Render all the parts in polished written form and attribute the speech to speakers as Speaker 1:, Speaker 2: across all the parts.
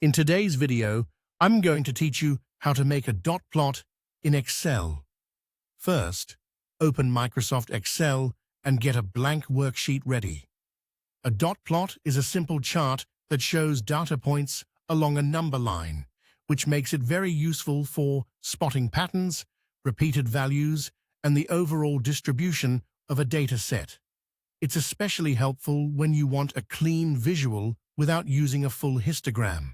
Speaker 1: In today's video, I'm going to teach you how to make a dot plot in Excel. First, open Microsoft Excel and get a blank worksheet ready. A dot plot is a simple chart that shows data points along a number line, which makes it very useful for spotting patterns, repeated values, and the overall distribution of a data set. It's especially helpful when you want a clean visual without using a full histogram.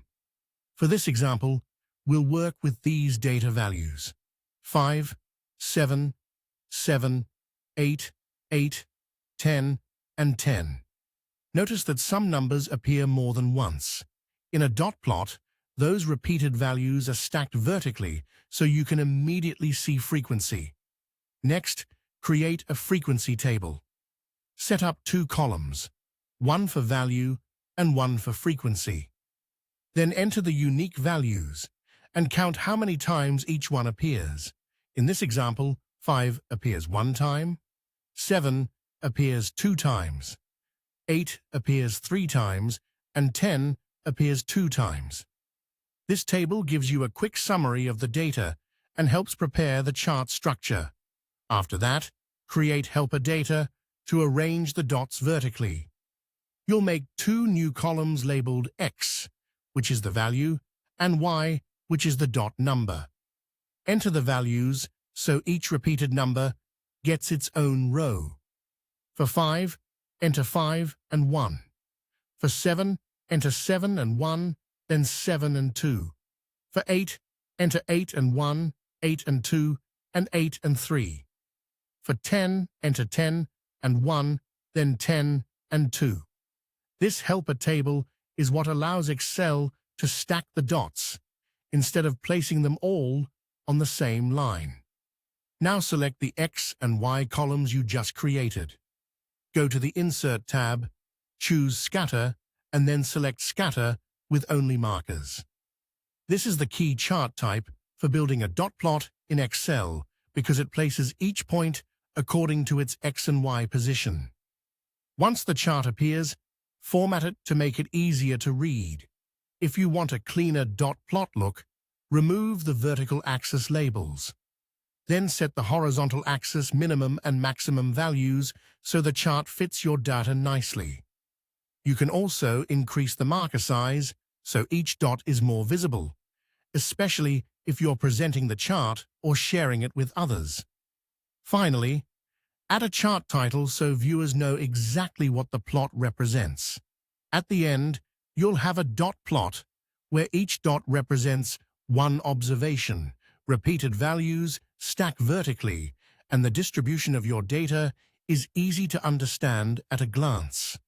Speaker 1: For this example, we'll work with these data values: 5, 7, 7, 8, 8, 10, and 10. Notice that some numbers appear more than once. In a dot plot, those repeated values are stacked vertically so you can immediately see frequency. Next, create a frequency table. Set up two columns, one for value and one for frequency. Then enter the unique values and count how many times each one appears. In this example, 5 appears 1 time, 7 appears 2 times, 8 appears 3 times, and 10 appears 2 times. This table gives you a quick summary of the data and helps prepare the chart structure. After that, create helper data to arrange the dots vertically. You'll make 2 new columns labeled X, which is the value, and Y, which is the dot number. Enter the values so each repeated number gets its own row. For 5, enter 5 and 1. For 7, enter 7 and 1, then 7 and 2. For 8, enter 8 and 1, 8 and 2, and 8 and 3. For 10, enter 10 and 1, then 10 and 2. This helper table is what allows Excel to stack the dots instead of placing them all on the same line. Now select the X and Y columns you just created. Go to the Insert tab, choose Scatter, and then select Scatter with only markers. This is the key chart type for building a dot plot in Excel because it places each point according to its X and Y position. Once the chart appears, format it to make it easier to read. If you want a cleaner dot plot look, remove the vertical axis labels. Then set the horizontal axis minimum and maximum values so the chart fits your data nicely. You can also increase the marker size so each dot is more visible, especially if you're presenting the chart or sharing it with others. Finally, add a chart title so viewers know exactly what the plot represents. At the end, you'll have a dot plot where each dot represents one observation, repeated values stack vertically, and the distribution of your data is easy to understand at a glance.